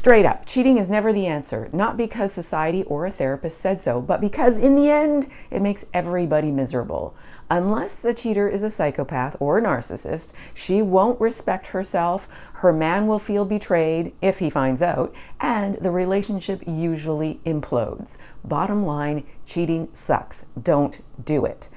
Straight up, cheating is never the answer, not because society or a therapist said so, but because in the end, it makes everybody miserable. Unless the cheater is a psychopath or a narcissist, she won't respect herself, her man will feel betrayed if he finds out, and the relationship usually implodes. Bottom line, cheating sucks. Don't do it.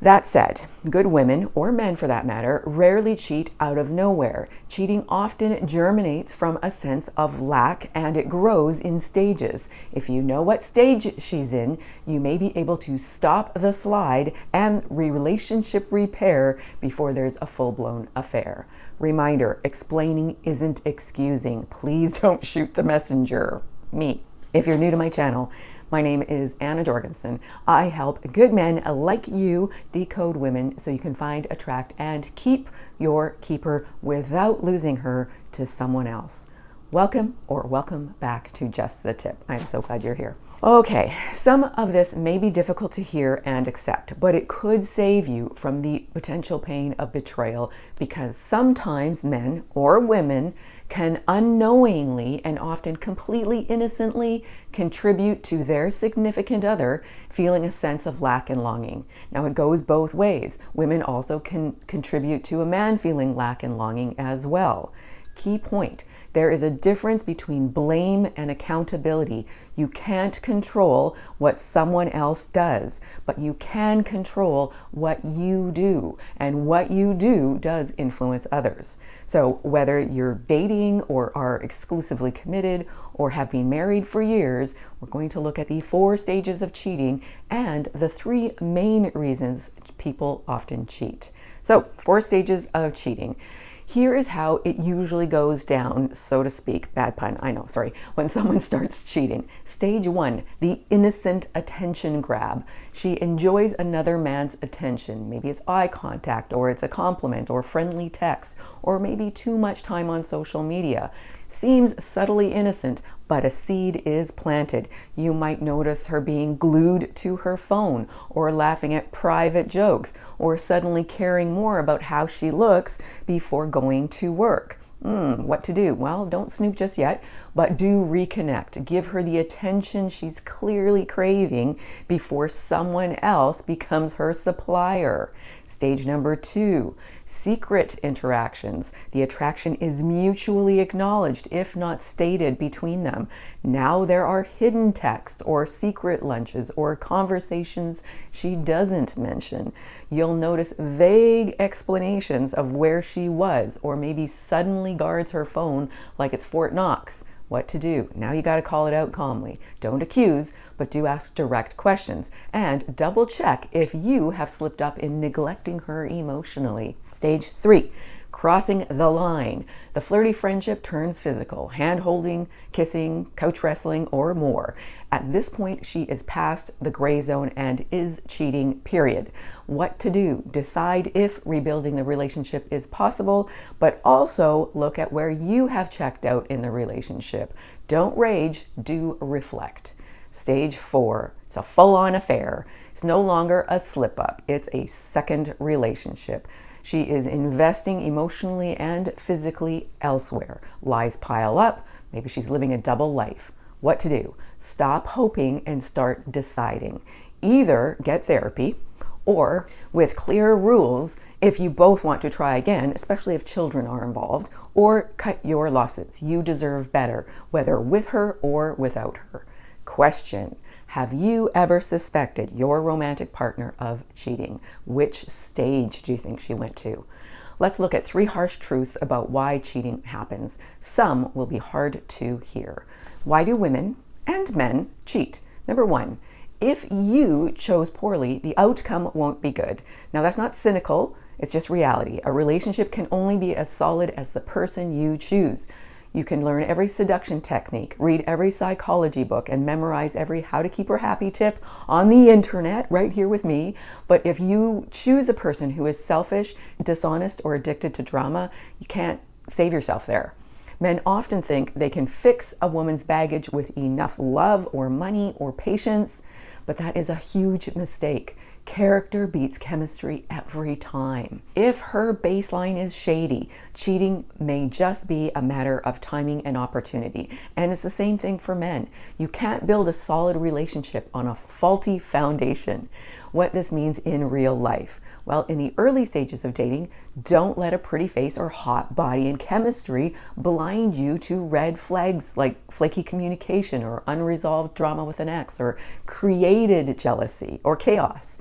That said, good women, or men for that matter, rarely cheat out of nowhere. Cheating often germinates from a sense of lack, and it grows in stages. If you know what stage she's in, you may be able to stop the slide and relationship repair before there's a full-blown affair. Reminder, explaining isn't excusing. Please don't shoot the messenger. Me. If you're new to my channel, my name is Anna Jorgensen. I help good men like you decode women so you can find, attract, and keep your keeper without losing her to someone else. Welcome or welcome back to Just the Tip. I'm so glad you're here. Okay, some of this may be difficult to hear and accept, but it could save you from the potential pain of betrayal, because sometimes men or women can unknowingly and often completely innocently contribute to their significant other feeling a sense of lack and longing. Now, it goes both ways. Women also can contribute to a man feeling lack and longing as well. Key point. There is a difference between blame and accountability. You can't control what someone else does, but you can control what you do, and what you do does influence others. So whether you're dating or are exclusively committed or have been married for years, we're going to look at the 4 stages of cheating and the 3 main reasons people often cheat. So 4 stages of cheating. Here is how it usually goes down, so to speak. Bad pun, I know, sorry. When someone starts cheating. Stage 1, the innocent attention grab. She enjoys another man's attention. Maybe it's eye contact, or it's a compliment, or friendly text, or maybe too much time on social media. Seems subtly innocent, but a seed is planted. You might notice her being glued to her phone, or laughing at private jokes, or suddenly caring more about how she looks before going to work. What to do? Well, don't snoop just yet, but do reconnect. Give her the attention she's clearly craving before someone else becomes her supplier. Stage number 2, secret interactions. The attraction is mutually acknowledged, if not stated, between them. Now there are hidden texts or secret lunches or conversations she doesn't mention. You'll notice vague explanations of where she was, or maybe suddenly guards her phone like it's Fort Knox. What to do? Now you got to call it out calmly. Don't accuse, but do ask direct questions, and double check if you have slipped up in neglecting her emotionally. Stage 3, crossing the line. The flirty friendship turns physical, hand-holding, kissing, couch wrestling, or more. At this point, she is past the gray zone and is cheating, period. What to do? Decide if rebuilding the relationship is possible, but also look at where you have checked out in the relationship. Don't rage, do reflect. Stage 4, it's a full-on affair. It's no longer a slip-up, it's a second relationship. She is investing emotionally and physically elsewhere. Lies pile up. Maybe she's living a double life. What to do? Stop hoping and start deciding. Either get therapy, or with clear rules if you both want to try again, especially if children are involved, or cut your losses. You deserve better, whether with her or without her. Question: have you ever suspected your romantic partner of cheating? Which stage do you think she went to? Let's look at 3 harsh truths about why cheating happens. Some will be hard to hear. Why do women and men cheat? Number 1, if you chose poorly, the outcome won't be good. Now, that's not cynical, it's just reality. A relationship can only be as solid as the person you choose. You can learn every seduction technique, read every psychology book, and memorize every how to keep her happy tip on the internet right here with me. But if you choose a person who is selfish, dishonest, or addicted to drama, you can't save yourself there. Men often think they can fix a woman's baggage with enough love or money or patience, but that is a huge mistake. Character beats chemistry every time. If her baseline is shady, cheating may just be a matter of timing and opportunity. And it's the same thing for men. You can't build a solid relationship on a faulty foundation. What this means in real life. Well, in the early stages of dating, don't let a pretty face or hot body and chemistry blind you to red flags like flaky communication or unresolved drama with an ex or created jealousy or chaos.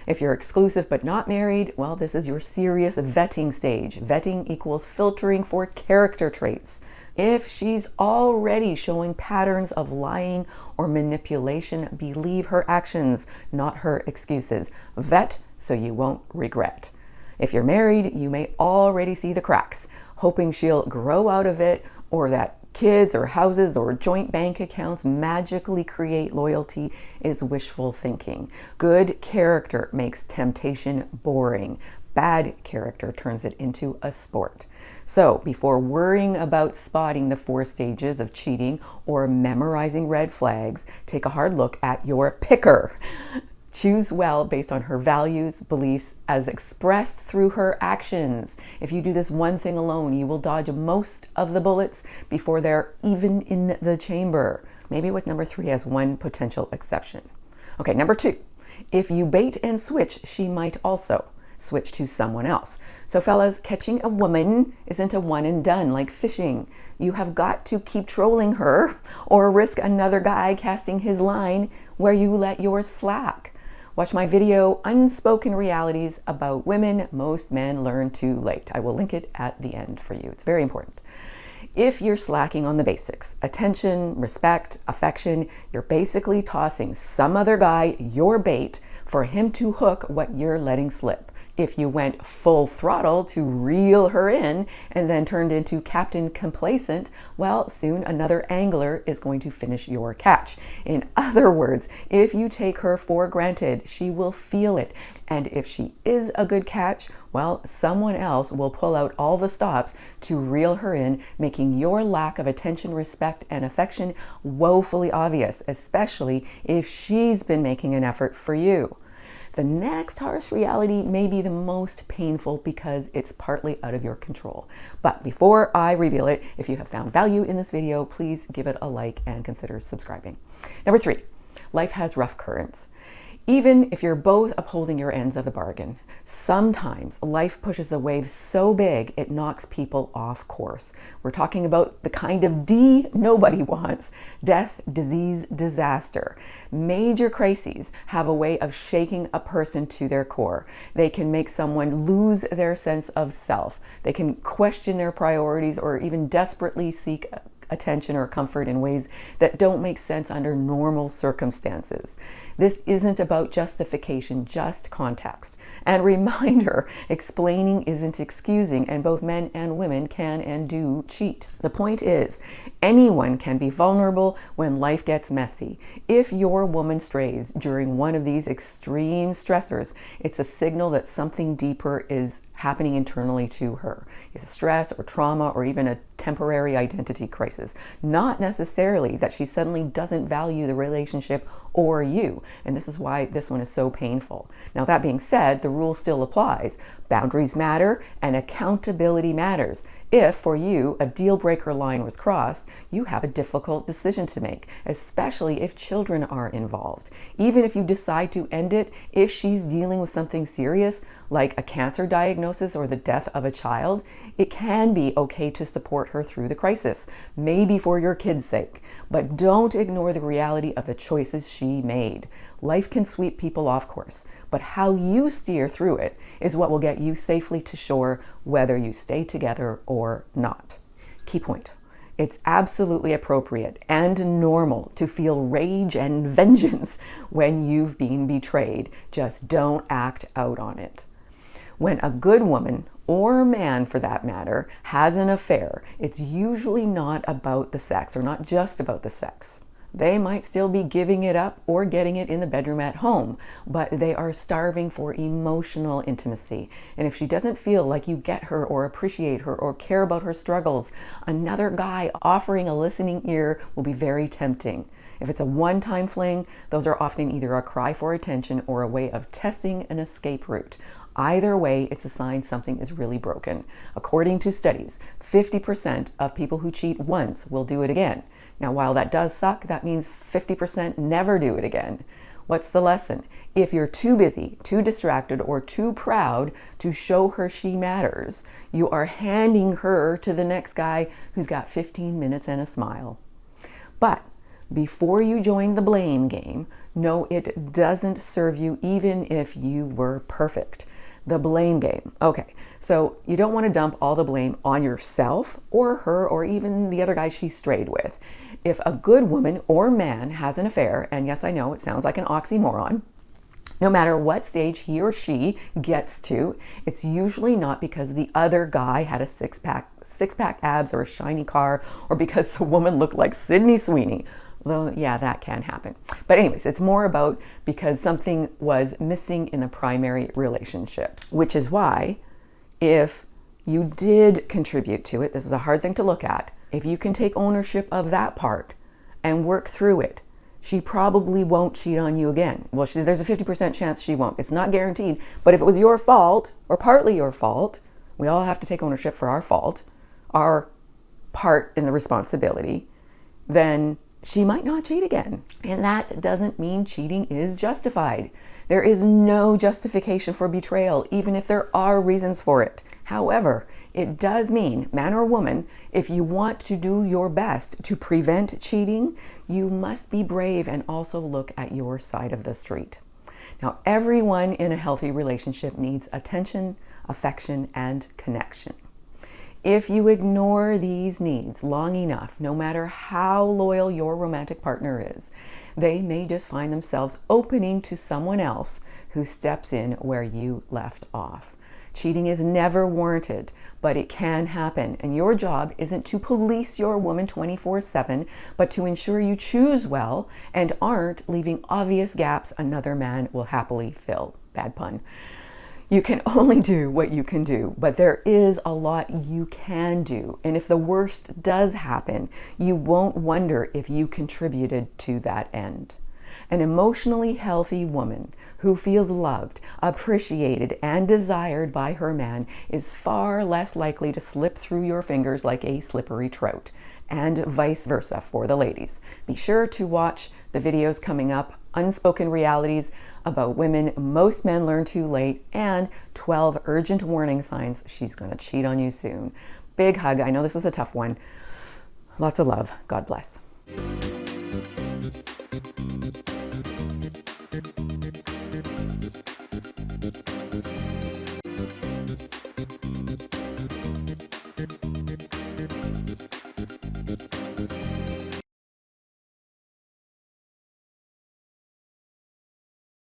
If you're exclusive but not married, well, this is your serious vetting stage. Vetting equals filtering for character traits. If she's already showing patterns of lying or manipulation, believe her actions, not her excuses. Vet so you won't regret. If you're married, you may already see the cracks, hoping she'll grow out of it or that kids or houses or joint bank accounts magically create loyalty is wishful thinking. Good character makes temptation boring. Bad character turns it into a sport. So before worrying about spotting the 4 stages of cheating or memorizing red flags, take a hard look at your picker. Choose well based on her values, beliefs, as expressed through her actions. If you do this one thing alone, you will dodge most of the bullets before they're even in the chamber. Maybe with number 3 as one potential exception. Okay, number 2. If you bait and switch, she might also switch to someone else. So fellas, catching a woman isn't a one and done like fishing. You have got to keep trolling her or risk another guy casting his line where you let yours slack. Watch my video, Unspoken Realities About Women Most Men Learn Too Late. I will link it at the end for you. It's very important. If you're slacking on the basics, attention, respect, affection, you're basically tossing some other guy your bait for him to hook what you're letting slip. If you went full throttle to reel her in and then turned into Captain Complacent, well, soon another angler is going to finish your catch. In other words, if you take her for granted, she will feel it. And if she is a good catch, well, someone else will pull out all the stops to reel her in, making your lack of attention, respect, and affection woefully obvious, especially if she's been making an effort for you. The next harsh reality may be the most painful because it's partly out of your control. But before I reveal it, if you have found value in this video, please give it a like and consider subscribing. Number 3, life has rough currents. Even if you're both upholding your ends of the bargain, sometimes life pushes a wave so big it knocks people off course. We're talking about the kind of D nobody wants: death, disease, disaster. Major crises have a way of shaking a person to their core. They can make someone lose their sense of self. They can question their priorities or even desperately seek attention or comfort in ways that don't make sense under normal circumstances. This isn't about justification, just context. And reminder, explaining isn't excusing, and both men and women can and do cheat. The point is, anyone can be vulnerable when life gets messy. If your woman strays during one of these extreme stressors, it's a signal that something deeper is happening internally to her. It's a stress or trauma or even a temporary identity crisis. Not necessarily that she suddenly doesn't value the relationship or you. And this is why this one is so painful. Now, that being said, the rule still applies. Boundaries matter and accountability matters. If, for you, a deal breaker line was crossed, you have a difficult decision to make, especially if children are involved. Even if you decide to end it, if she's dealing with something serious, like a cancer diagnosis or the death of a child, it can be okay to support her through the crisis, maybe for your kids' sake. But don't ignore the reality of the choices she made. Life can sweep people off course, but how you steer through it is what will get you safely to shore, whether you stay together or not. Key point. It's absolutely appropriate and normal to feel rage and vengeance when you've been betrayed. Just don't act out on it. When a good woman, or man for that matter, has an affair, it's usually not about the sex, or not just about the sex. They might still be giving it up or getting it in the bedroom at home, but they are starving for emotional intimacy. And if she doesn't feel like you get her or appreciate her or care about her struggles, another guy offering a listening ear will be very tempting. If it's a one-time fling, those are often either a cry for attention or a way of testing an escape route. Either way, it's a sign something is really broken. According to studies, 50% of people who cheat once will do it again. Now, while that does suck, that means 50% never do it again. What's the lesson? If you're too busy, too distracted, or too proud to show her she matters, you are handing her to the next guy who's got 15 minutes and a smile. But before you join the blame game, no, it doesn't serve you even if you were perfect. The blame game. Okay, so you don't want to dump all the blame on yourself or her or even the other guy she strayed with. If a good woman or man has an affair, and yes, I know it sounds like an oxymoron, no matter what stage he or she gets to, it's usually not because the other guy had a six-pack abs or a shiny car, or because the woman looked like Sydney Sweeney. Though, yeah, that can happen. But anyways, it's more about because something was missing in the primary relationship, which is why if you did contribute to it, this is a hard thing to look at, if you can take ownership of that part and work through it, she probably won't cheat on you again. Well, there's a 50% chance she won't. It's not guaranteed. But if it was your fault or partly your fault, we all have to take ownership for our fault, our part in the responsibility, then she might not cheat again. And that doesn't mean cheating is justified. There is no justification for betrayal, even if there are reasons for it. However, it does mean, man or woman, if you want to do your best to prevent cheating, you must be brave and also look at your side of the street. Now, everyone in a healthy relationship needs attention, affection, and connection. If you ignore these needs long enough, no matter how loyal your romantic partner is, they may just find themselves opening to someone else who steps in where you left off. Cheating is never warranted, but it can happen. And your job isn't to police your woman 24/7, but to ensure you choose well and aren't leaving obvious gaps another man will happily fill. Bad pun. You can only do what you can do, but there is a lot you can do. And if the worst does happen, you won't wonder if you contributed to that end. An emotionally healthy woman who feels loved, appreciated, and desired by her man is far less likely to slip through your fingers like a slippery trout, and vice versa for the ladies. Be sure to watch the videos coming up, Unspoken Realities about women most men learn too late, and 12 urgent warning signs she's going to cheat on you soon. Big hug. I know this is a tough one. Lots of love. God bless.